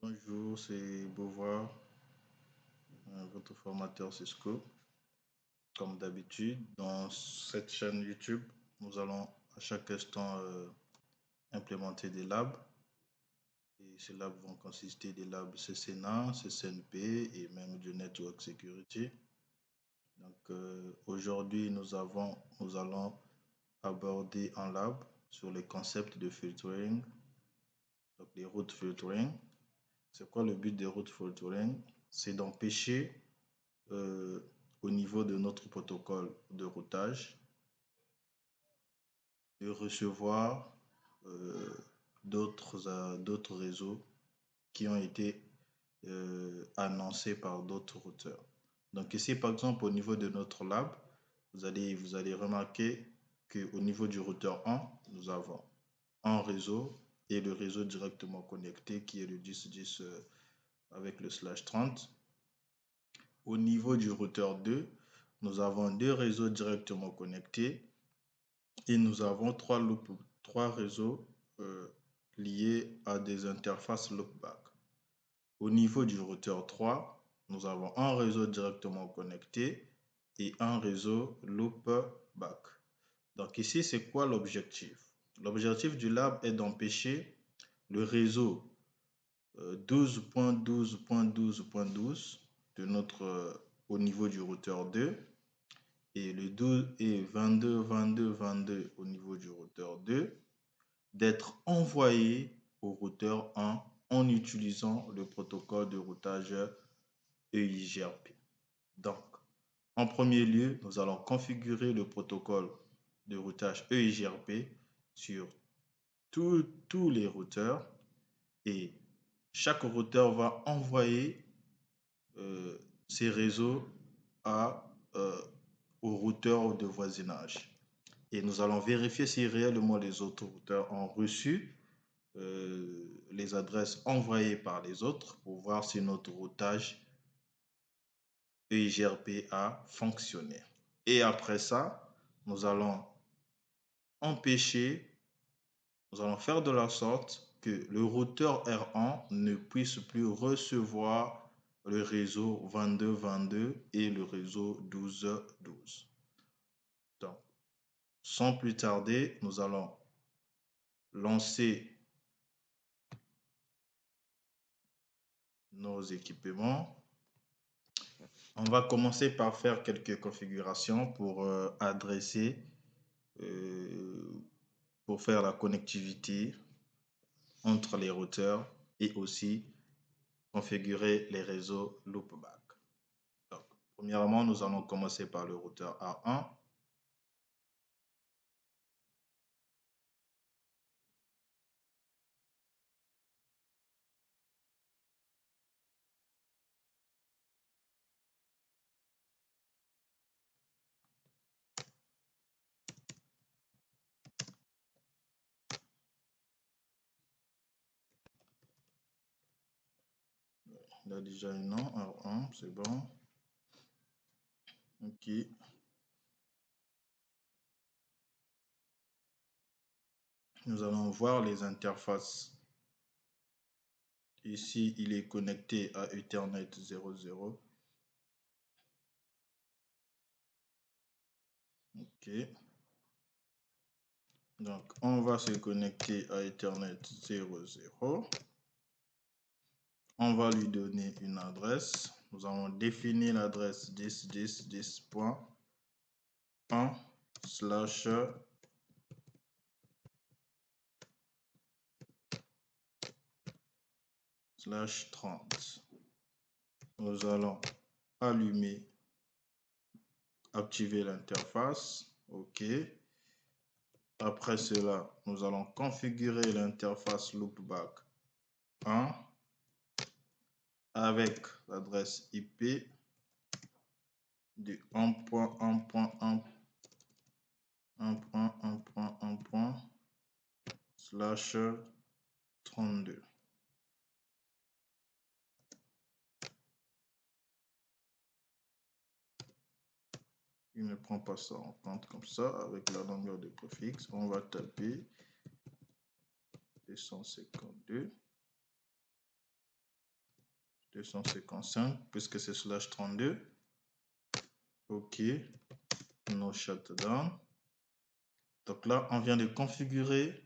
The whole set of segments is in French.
Bonjour, c'est Beauvoir, votre formateur Cisco. Comme d'habitude, dans cette chaîne YouTube, nous allons à chaque instant implémenter des labs. Et ces labs vont consister des labs CCNA, CCNP et même du Network Security. Donc aujourd'hui, nous allons aborder un lab sur les concepts de filtering, donc les routes filtering. C'est quoi le but des routes filtering? C'est d'empêcher au niveau de notre protocole de routage de recevoir d'autres réseaux qui ont été annoncés par d'autres routeurs. Donc ici, par exemple, au niveau de notre lab, vous allez remarquer qu'au niveau du routeur 1, nous avons un réseau et le réseau directement connecté qui est le 10.10 avec le /30. Au niveau du routeur 2, nous avons deux réseaux directement connectés et nous avons trois réseaux liés à des interfaces loopback. Au niveau du routeur 3, nous avons un réseau directement connecté et un réseau loopback. Donc ici, c'est quoi l'objectif? L'objectif du lab est d'empêcher le réseau 12.12.12.12 de notre au niveau du routeur 2 et le 12 et 22.22.22 au niveau du routeur 2 d'être envoyé au routeur 1 en utilisant le protocole de routage EIGRP. Donc, en premier lieu, nous allons configurer le protocole de routage EIGRP sur tous les routeurs et chaque routeur va envoyer ces réseaux au routeur de voisinage. Et nous allons vérifier si réellement les autres routeurs ont reçu les adresses envoyées par les autres pour voir si notre routage EIGRP a fonctionné. Et après ça, nous allons faire de la sorte que le routeur R1 ne puisse plus recevoir le réseau 22.22 et le réseau 12.12. Donc, sans plus tarder, nous allons lancer nos équipements. On va commencer par faire quelques configurations pour pour faire la connectivité entre les routeurs et aussi configurer les réseaux loopback. Donc, premièrement, nous allons commencer par le routeur A1. Il a déjà un nom, R1, c'est bon. OK. Nous allons voir les interfaces. Ici, il est connecté à Ethernet 00. OK. Donc, on va se connecter à Ethernet 00. On va lui donner une adresse. Nous allons définir l'adresse 10.10.1//30. Nous allons activer l'interface. OK. Après cela, nous allons configurer l'interface loopback 1 avec l'adresse IP de 1.1.1.1.1/32. Il ne prend pas ça en compte comme ça avec la longueur de préfixe. On va taper 252. 255, puisque c'est /32. OK. No shutdown. Donc là, on vient de configurer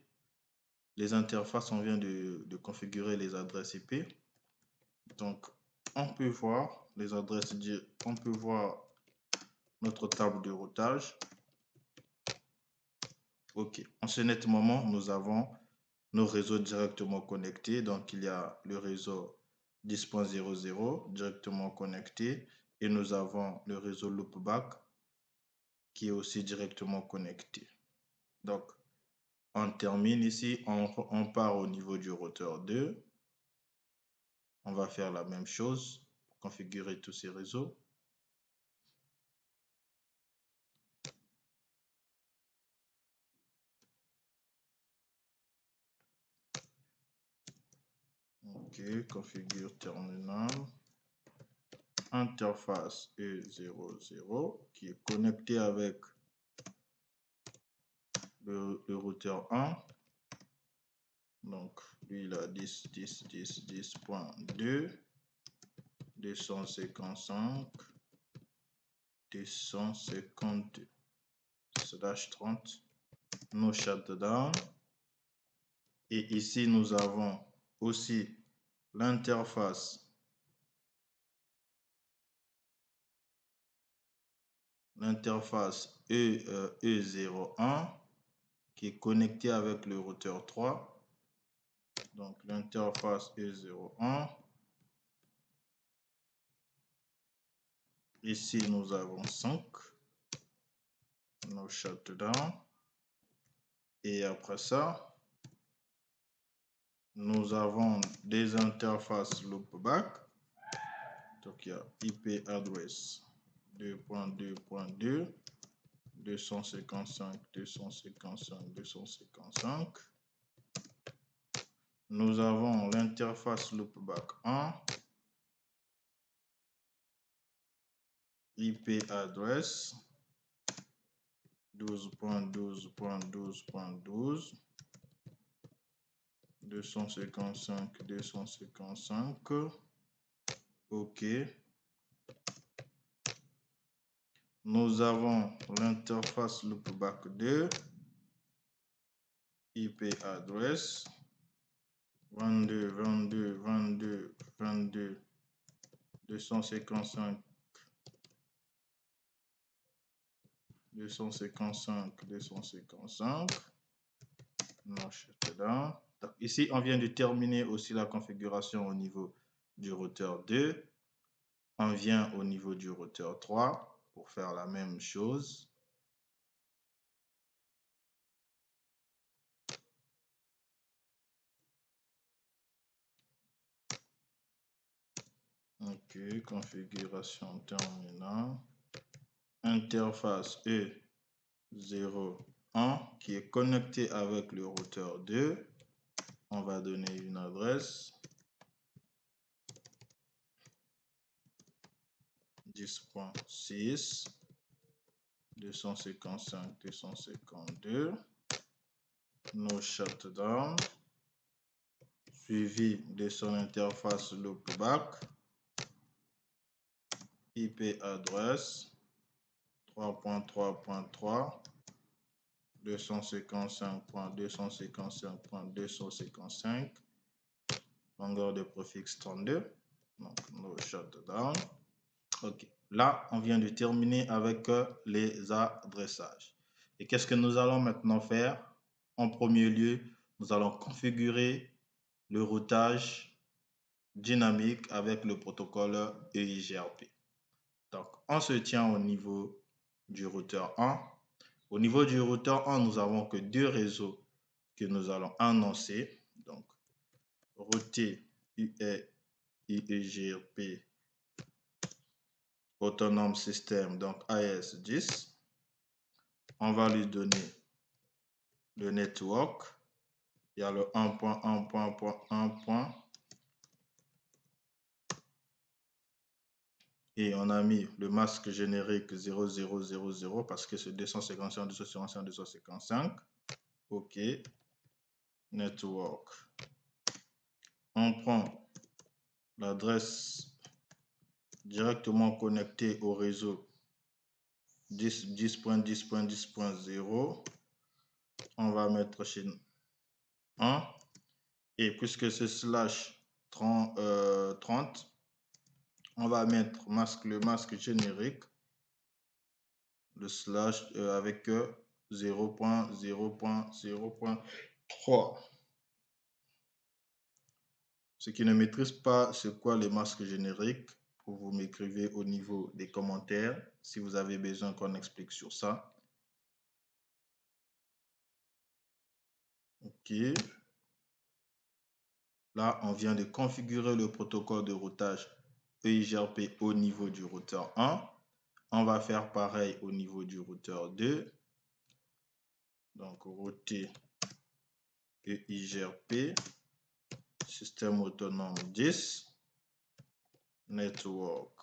les interfaces, on vient de configurer les adresses IP. Donc, on peut voir les adresses, on peut voir notre table de routage. OK. En ce net moment, nous avons nos réseaux directement connectés. Donc, il y a le réseau 10.00 directement connecté et nous avons le réseau loopback qui est aussi directement connecté. Donc, on termine ici, on part au niveau du routeur 2. On va faire la même chose, configurer tous ces réseaux. OK, configure terminal. Interface E00 qui est connecté avec le routeur 1. Donc, lui, il a 10.10.10.10.2, 255, 252, /30, no shutdown. Et ici, nous avons aussi l'interface E01 qui est connectée avec le routeur 3. Donc, l'interface E01. Ici, nous avons 5. No shutdown. Et après ça, nous avons des interfaces loopback. Donc, il y a IP address 2.2.2, 255, 255, 255. Nous avons l'interface loopback 1, IP address 12.12.12.12, 255, 255. OK. Nous avons l'interface loopback 2, IP address 22, 22, 22, 22, 255, 255, 255. No shutdown. Donc, ici, on vient de terminer aussi la configuration au niveau du routeur 2. On vient au niveau du routeur 3 pour faire la même chose. OK, configuration terminale. Interface E01 qui est connecté avec le routeur 2. On va donner une adresse 10.6, 255, 252. No shutdown. Suivi de son interface loopback. IP address 3.3.3, 255.255.255, longueur de préfixe 32. Donc, no shutdown. OK. Là, on vient de terminer avec les adressages. Et qu'est-ce que nous allons maintenant faire? En premier lieu, nous allons configurer le routage dynamique avec le protocole EIGRP. Donc, on se tient au niveau du routeur 1. Au niveau du routeur 1, nous n'avons que deux réseaux que nous allons annoncer. Donc, router EIGRP autonome système, donc AES10. On va lui donner le network. Il y a le 1.1.1.1. Et on a mis le masque générique 0000 parce que c'est 255, 255, 255. OK. Network. On prend l'adresse directement connectée au réseau 10.10.10.10.0. On va mettre chez 1. Et puisque c'est slash 30, on va mettre le masque générique, le slash avec 0.0.0.3. Ceux qui ne maîtrisent pas c'est quoi les masques génériques, vous m'écrivez au niveau des commentaires si vous avez besoin qu'on explique sur ça. OK. Là, on vient de configurer le protocole de routage EIGRP au niveau du routeur 1. On va faire pareil au niveau du routeur 2. Donc, router EIGRP, système autonome 10, network.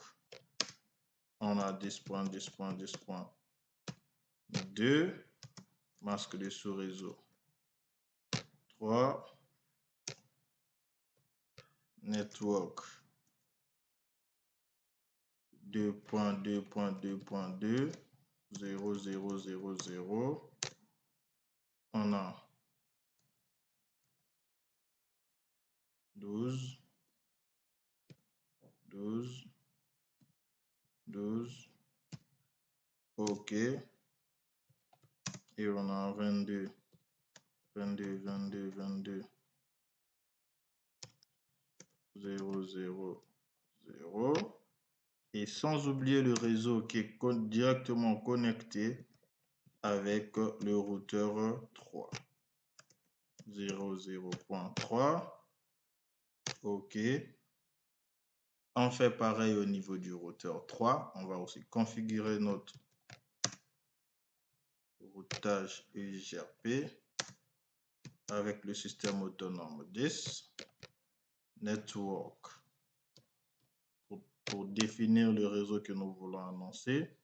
On a 10.10.10.2, masque de sous-réseau 3, network 2.2.2.2, 0.0.0.0. On a 12, 12, 12, OK. Et on a 22, 22, 22, 22, 0, 0, 0. Et sans oublier le réseau qui est directement connecté avec le routeur 3. 0.0.3. OK. On fait pareil au niveau du routeur 3. On va aussi configurer notre routage EIGRP avec le système autonome 10. Network. Pour définir le réseau que nous voulons annoncer,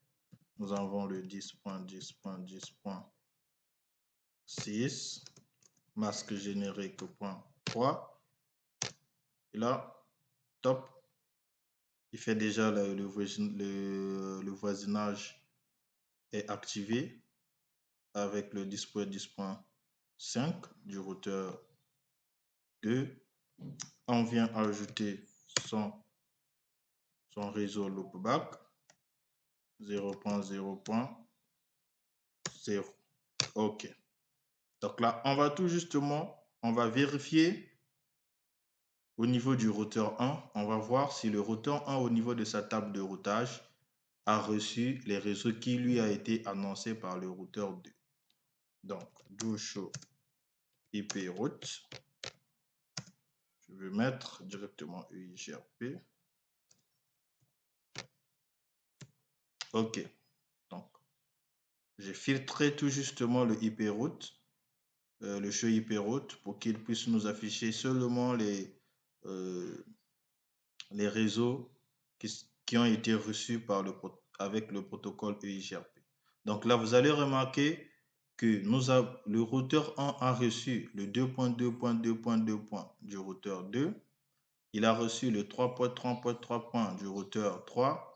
nous avons le 10.10.10.6, masque générique .3. Et là, top, il fait déjà le voisinage est activé avec le 10.10.5 du routeur 2. On vient ajouter son réseau loopback 0.0.0. OK. Donc là, on va tout justement, on va vérifier au niveau du routeur 1. On va voir si le routeur 1 au niveau de sa table de routage a reçu les réseaux qui lui a été annoncé par le routeur 2. Donc, do show IP route. Je vais mettre directement EIGRP. OK. Donc, j'ai filtré tout justement le IP route, le show IP route, pour qu'il puisse nous afficher seulement les réseaux qui ont été reçus avec le protocole EIGRP. Donc là, vous allez remarquer que le routeur 1 a reçu le 2.2.2.2 du routeur 2. Il a reçu le 3.3.3 du routeur 3.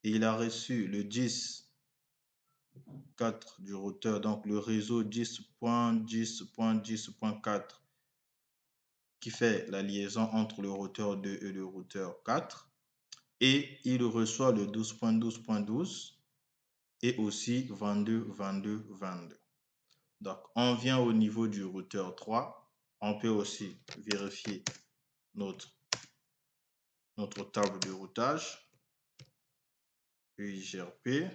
Et il a reçu le 10.4 du routeur, donc le réseau 10.10.10.4 qui fait la liaison entre le routeur 2 et le routeur 4. Et il reçoit le 12.12.12 et aussi 22.22.22. Donc, on vient au niveau du routeur 3. On peut aussi vérifier notre table de routage EIGRP.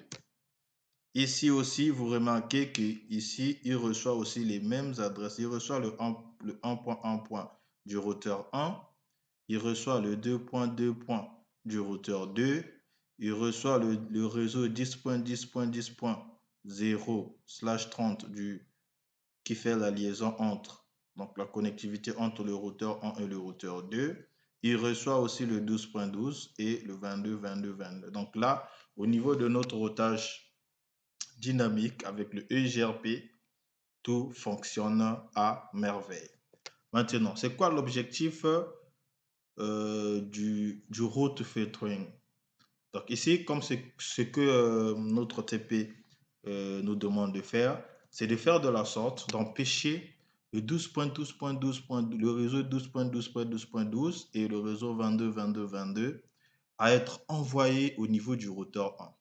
Ici aussi, vous remarquez qu'ici, il reçoit aussi les mêmes adresses. Il reçoit le 1.1. du routeur 1. Il reçoit le 2.2. du routeur 2. Il reçoit le réseau 10.10.10.0/30 qui fait la liaison entre, donc la connectivité entre le routeur 1 et le routeur 2. Il reçoit aussi le 12.12 et le 22.22.22. Donc là, au niveau de notre routage dynamique avec le EIGRP, tout fonctionne à merveille. Maintenant, c'est quoi l'objectif du route filtering. Donc ici, comme c'est ce que notre TP nous demande de faire, c'est de faire de la sorte d'empêcher le 12.12.12, le réseau 12.12.12.12 et le réseau 22.22.22 à être envoyés au niveau du routeur 1.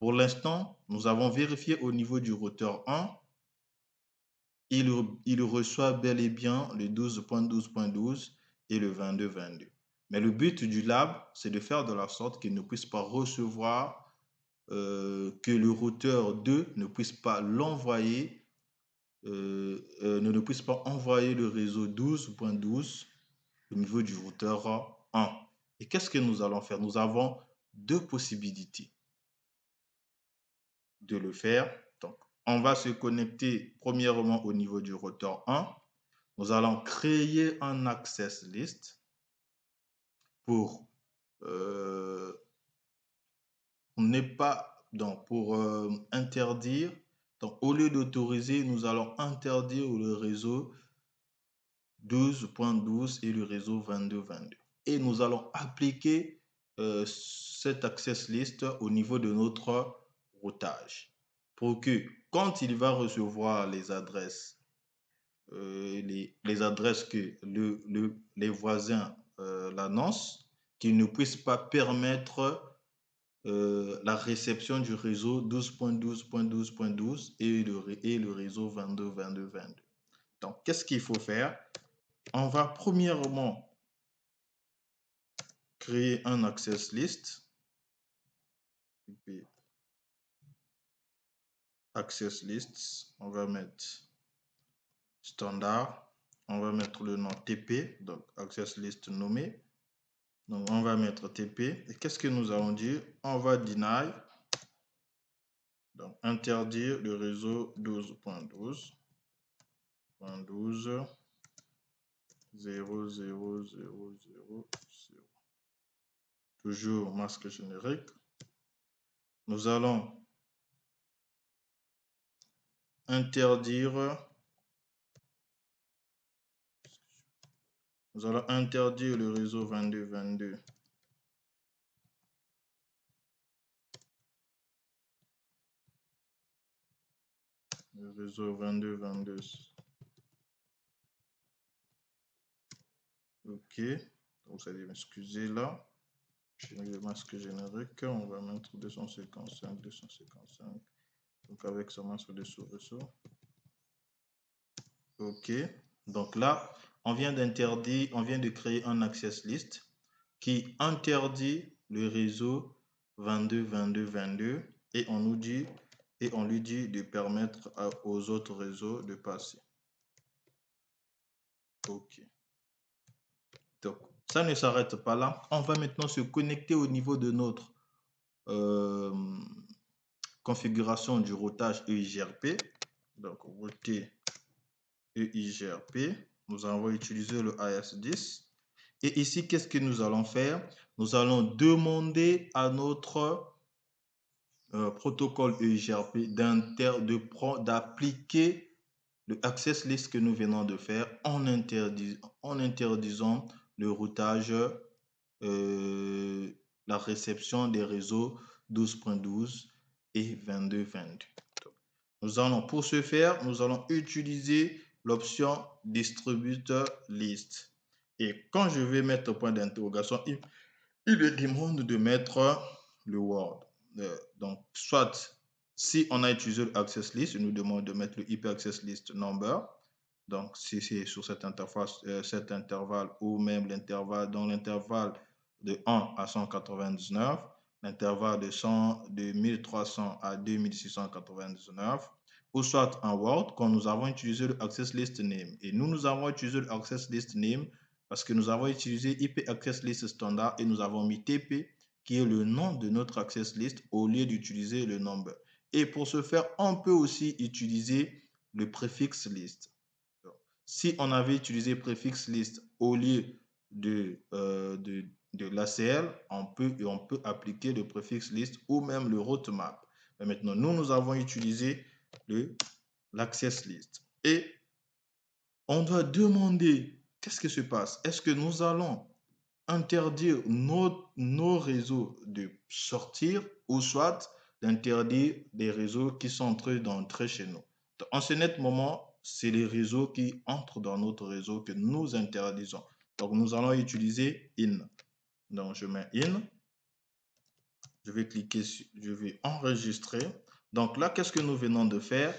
Pour l'instant, nous avons vérifié au niveau du routeur 1, il reçoit bel et bien le 12.12.12 et le 22.22. Mais le but du lab, c'est de faire de la sorte qu'il ne puisse pas recevoir, que le routeur 2 ne puisse pas l'envoyer, ne puisse pas envoyer le réseau 12.12 au niveau du routeur 1. Et qu'est-ce que nous allons faire? Nous avons deux possibilités de le faire. Donc, on va se connecter premièrement au niveau du routeur 1. Nous allons créer un access list pour ne pas, donc pour interdire. Donc, au lieu d'autoriser, nous allons interdire le réseau 12.12 et le réseau 22.22. Et nous allons appliquer cet access list au niveau de notre routage pour que quand il va recevoir les adresses, les adresses que les voisins l'annoncent, qu'ils ne puissent pas permettre la réception du réseau 12.12.12.12 et le réseau 22.22.22. Donc, qu'est-ce qu'il faut faire? On va premièrement créer un access list. Access lists, on va mettre standard, on va mettre le nom TP, donc access list nommé. Donc, on va mettre TP. Et qu'est-ce que nous allons dire? On va deny, donc interdire le réseau 12.12.12 0, 0, 0, 0, 0. Toujours masque générique. Nous allons interdire, le réseau 22.22. Le réseau 22.22. OK. Donc, vous allez m'excuser là. J'ai mis le masque générique. On va mettre 255, 255. Donc, avec ce masque de sourceau. OK. Donc là, on vient de créer un access list qui interdit le réseau 22.22.22 et on lui dit de permettre aux autres réseaux de passer. OK. Donc, ça ne s'arrête pas là. On va maintenant se connecter au niveau de notre configuration du routage EIGRP. Donc, router EIGRP. Nous allons utiliser le AS10. Et ici, qu'est-ce que nous allons faire? Nous allons demander à notre protocole EIGRP d'appliquer le access list que nous venons de faire en interdisant le routage, la réception des réseaux 12.12 et 22.22. Nous allons, pour ce faire, nous allons utiliser l'option distributor list. Et quand je vais mettre point d'interrogation, il me demande de mettre le word. Donc, soit si on a utilisé l'access list, il nous demande de mettre le IP access list number. Donc, si c'est sur cette interface, cet intervalle ou même l'intervalle, dans l'intervalle de 1 à 199, l'intervalle de 1300 à 2699, ou soit un word quand nous avons utilisé le access list name. Et nous avons utilisé le access list name parce que nous avons utilisé IP access list standard et nous avons mis TP qui est le nom de notre access list au lieu d'utiliser le number. Et pour ce faire, on peut aussi utiliser le préfixe list. Donc, si on avait utilisé préfixe list au lieu de l'ACL, on peut appliquer le préfixe list ou même le routemap. Mais maintenant, nous avons utilisé l'access list. Et on doit demander, qu'est-ce qui se passe? Est-ce que nous allons interdire nos réseaux de sortir ou soit d'interdire des réseaux qui sont en train d'entrer chez nous. Donc, en ce net moment, c'est les réseaux qui entrent dans notre réseau que nous interdisons. Donc, nous allons utiliser in. Donc, je mets in. Je vais cliquer sur, je vais enregistrer. Donc là, qu'est-ce que nous venons de faire?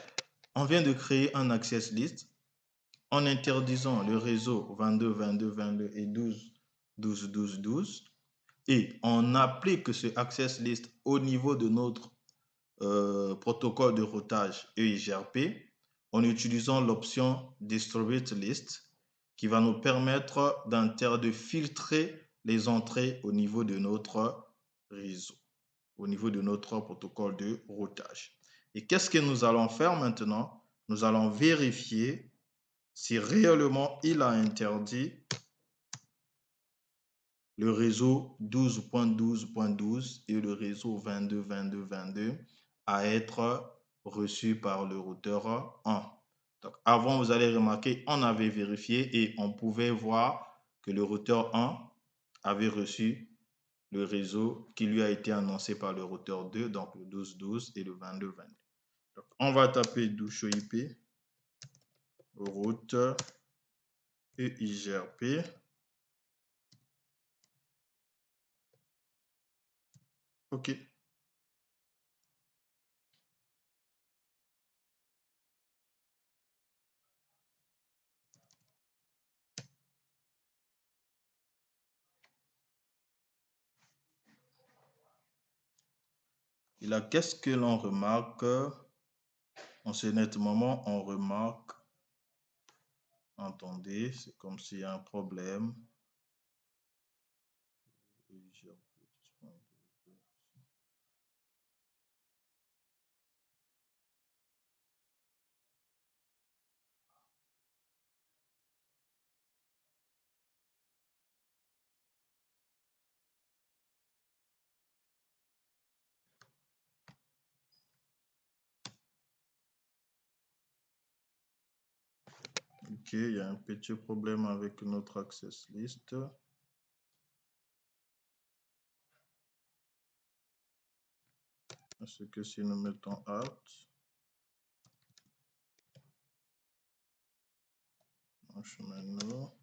On vient de créer un access list en interdisant le réseau 22, 22, 22 et 12, 12, 12, 12. Et on applique ce access list au niveau de notre protocole de routage EIGRP en utilisant l'option Distribute List qui va nous permettre de filtrer les entrées au niveau de notre réseau, au niveau de notre protocole de routage. Et qu'est-ce que nous allons faire maintenant? Nous allons vérifier si réellement il a interdit le réseau 12.12.12 et le réseau 22.22.22 à être reçu par le routeur 1. Donc, avant, vous allez remarquer, on avait vérifié et on pouvait voir que le routeur 1 avait reçu le réseau qui lui a été annoncé par le routeur 2, donc le 12.12 et le 22.22. Donc, on va taper douche IP, route EIGRP. OK. Et là, qu'est-ce que l'on remarque? En ce net moment, on remarque, attendez, c'est comme s'il y a un problème. OK, il y a un petit problème avec notre access list. Parce que si nous mettons Alt, en chemin nord,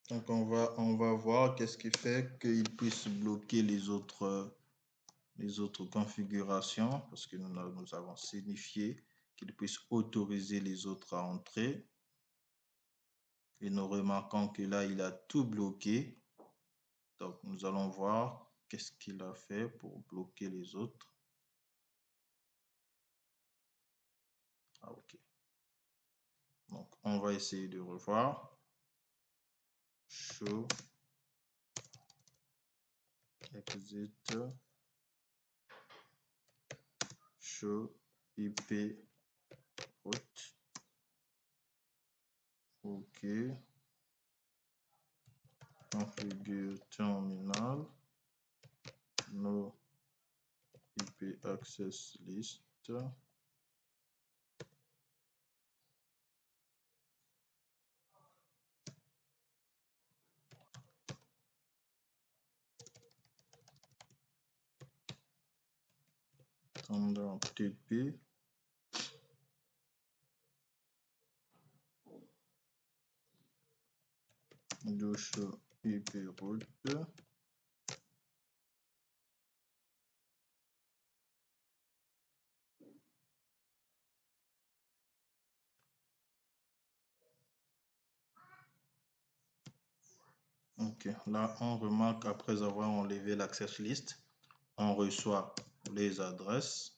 donc on va voir qu'est-ce qui fait qu'il puisse bloquer les autres configurations parce que nous avons signifié qu'il puisse autoriser les autres à entrer. Et nous remarquons que là, il a tout bloqué. Donc, nous allons voir qu'est-ce qu'il a fait pour bloquer les autres. Ah, OK. Donc, on va essayer de revoir. Show, exit, show, IP, route. OK. Configure terminal. No IP access list. Standard TP. Douche IP route. OK, là on remarque après avoir enlevé l'access list, on reçoit les adresses.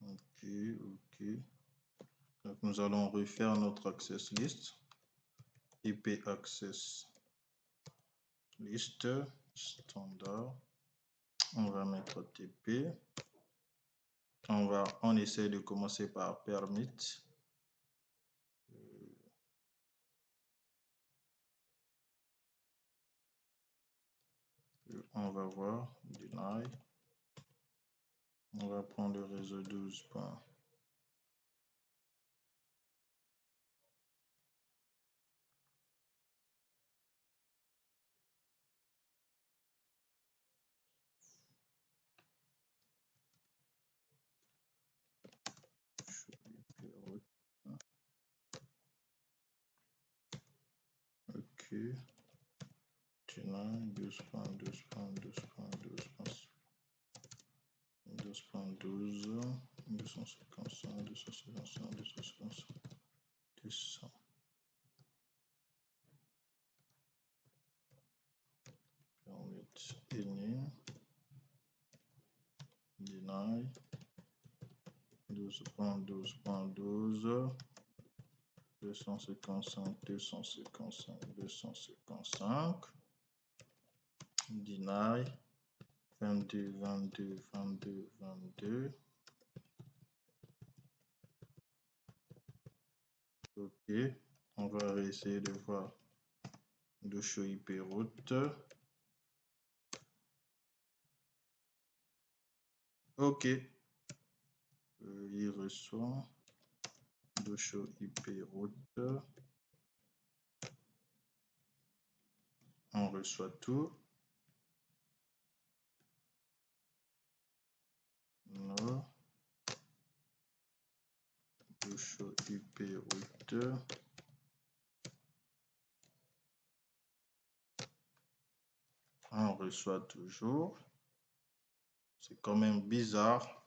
OK, OK. Donc nous allons refaire notre access list. IP access list standard. On va mettre TP. On essaie de commencer par permit. on va voir, deny. On va prendre le réseau 12 points. Ok. Deny 12.12.12.12. 12.12, 255, 255, 255, 200. Permit any, deny, 12.12.12, 255, 255, 255, deny, 22, 22, 22, 22. Ok, on va essayer de voir le show IP route. Ok, il reçoit le show IP route. On reçoit tout. No. Le show IP route. On reçoit toujours. C'est quand même bizarre.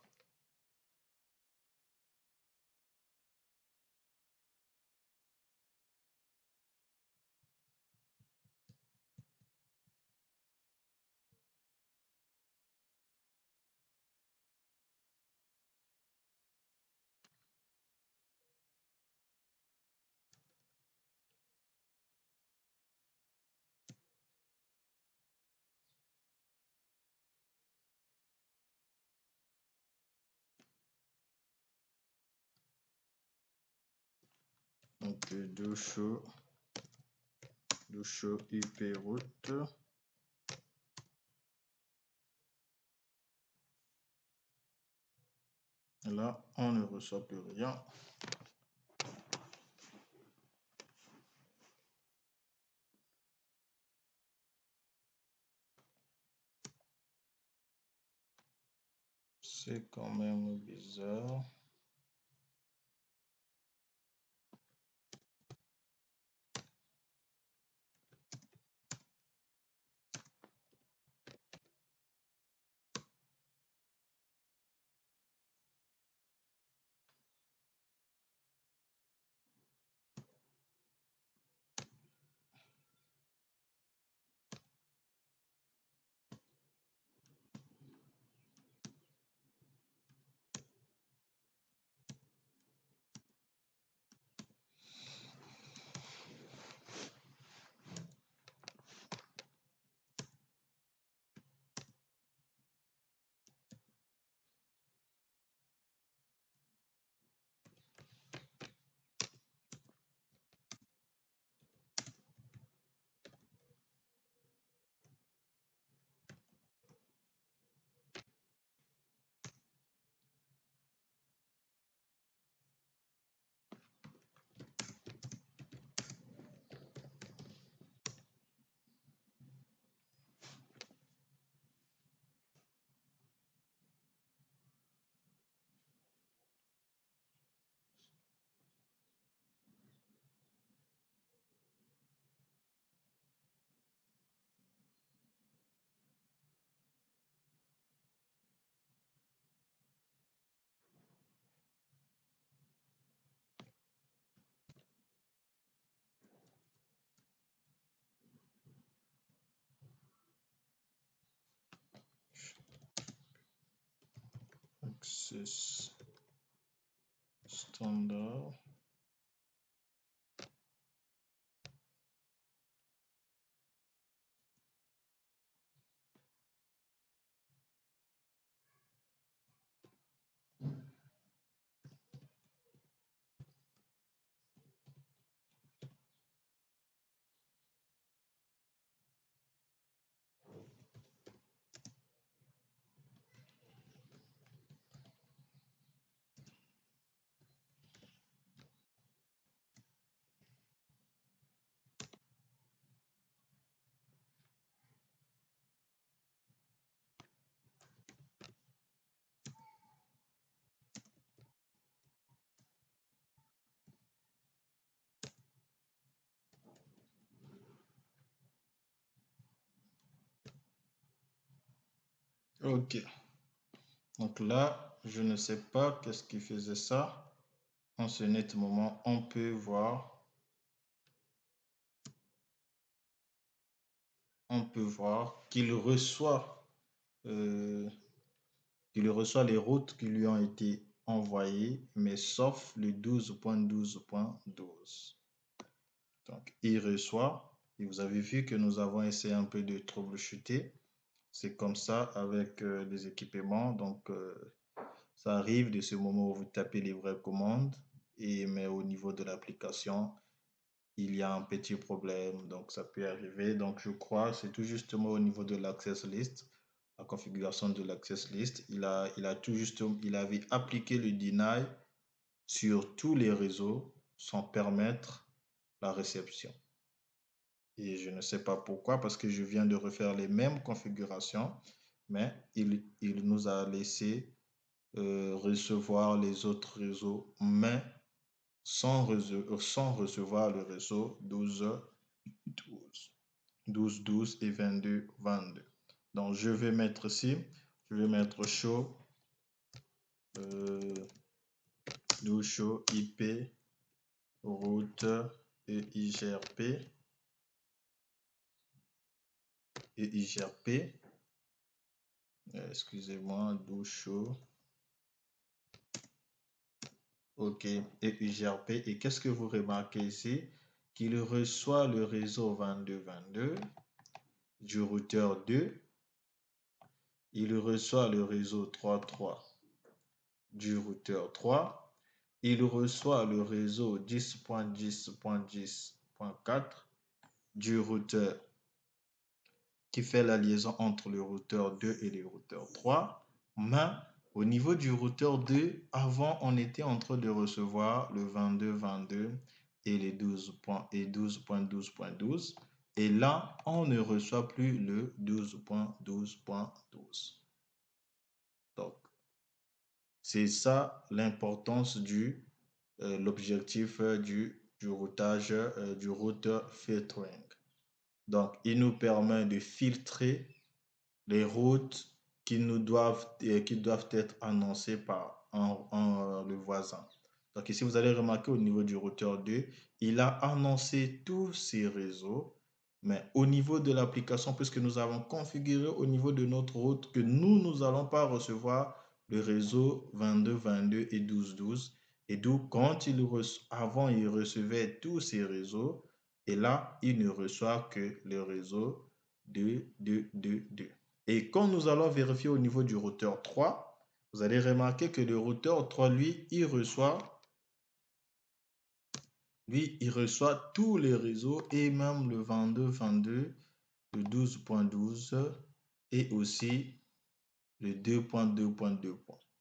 Donc, do show IP route. Et là, on ne reçoit plus rien. C'est quand même bizarre. Access standard. Ok. Donc là, je ne sais pas qu'est-ce qui faisait ça. En ce net moment, on peut voir euh, qu'il reçoit les routes qui lui ont été envoyées, mais sauf le 12.12.12. Donc, il reçoit, et vous avez vu que nous avons essayé un peu de troubleshooter. C'est comme ça avec les équipements. Donc, ça arrive de ce moment où vous tapez les vraies commandes, mais au niveau de l'application, il y a un petit problème, donc ça peut arriver. Donc je crois, c'est tout justement au niveau de l'access list, la configuration de l'access list. Il avait appliqué le deny sur tous les réseaux sans permettre la réception. Et je ne sais pas pourquoi, parce que je viens de refaire les mêmes configurations, mais il nous a laissé recevoir les autres réseaux, mais sans recevoir le réseau 12 et 22. Donc, je vais mettre ici, je vais mettre show, euh, show IP, routeur et IGRP. Excusez-moi, do show. OK, et IGRP. Et qu'est-ce que vous remarquez ici? Qu'il reçoit le réseau 22 du routeur 2. Il reçoit le réseau 33 du routeur 3. Il reçoit le réseau 10.10.10.4 du routeur qui fait la liaison entre le routeur 2 et le routeur 3. Mais au niveau du routeur 2, avant, on était en train de recevoir le 22.22 et les 12.12.12. Et là, on ne reçoit plus le 12.12.12. Donc, c'est ça l'importance l'objectif du routage, du routeur filtering. Donc, il nous permet de filtrer les routes qui doivent être annoncées par le voisin. Donc ici, vous allez remarquer au niveau du routeur 2, il a annoncé tous ces réseaux, mais au niveau de l'application, puisque nous avons configuré au niveau de notre route que nous n'allons pas recevoir le réseau 22 et 12, et d'où avant, il recevait tous ces réseaux, et là, il ne reçoit que le réseau 2. Et quand nous allons vérifier au niveau du routeur 3, vous allez remarquer que le routeur 3, lui, il reçoit tous les réseaux et même le 22, le 12.12 et aussi le 2.2.2.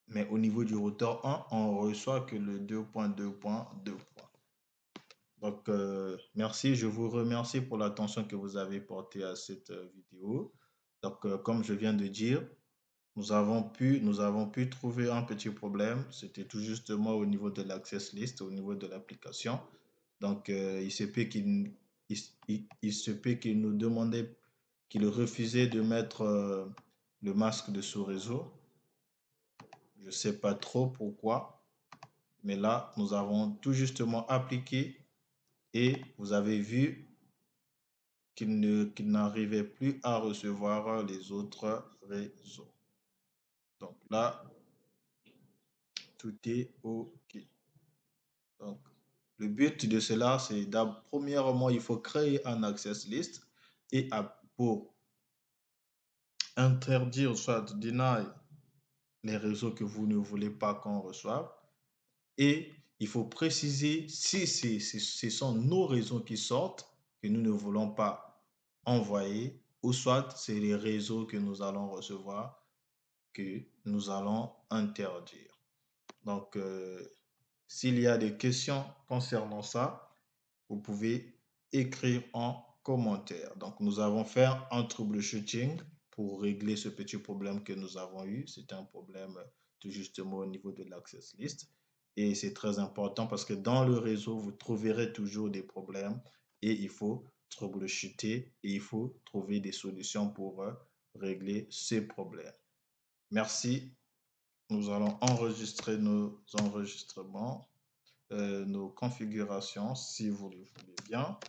Mais au niveau du routeur 1, on reçoit que le 2.2.2. Donc, merci, je vous remercie pour l'attention que vous avez portée à cette vidéo. Donc, comme je viens de dire, nous avons pu trouver un petit problème. C'était tout justement au niveau de l'access list, au niveau de l'application. Donc, il se peut qu'il nous demandait, qu'il refusait de mettre le masque de sous-réseau. Je ne sais pas trop pourquoi, mais là, nous avons tout justement appliqué et vous avez vu qu'il n'arrivait plus à recevoir les autres réseaux. Donc là, tout est OK. Donc, le but de cela, c'est premièrement, il faut créer un access list et pour interdire, soit deny les réseaux que vous ne voulez pas qu'on reçoive. Et il faut préciser si ce sont nos réseaux qui sortent, que nous ne voulons pas envoyer, ou soit c'est les réseaux que nous allons recevoir, que nous allons interdire. Donc, s'il y a des questions concernant ça, vous pouvez écrire en commentaire. Donc, nous avons fait un troubleshooting pour régler ce petit problème que nous avons eu. C'est un problème tout justement au niveau de l'access list. Et c'est très important parce que dans le réseau, vous trouverez toujours des problèmes et il faut troubleshooter et il faut trouver des solutions pour régler ces problèmes. Merci. Nous allons enregistrer nos enregistrements, nos configurations, si vous le voulez bien.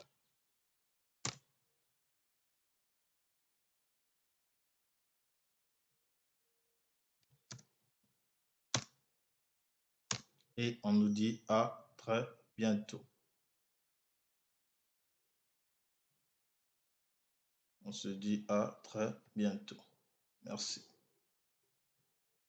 Et on nous dit à très bientôt. On se dit à très bientôt. Merci.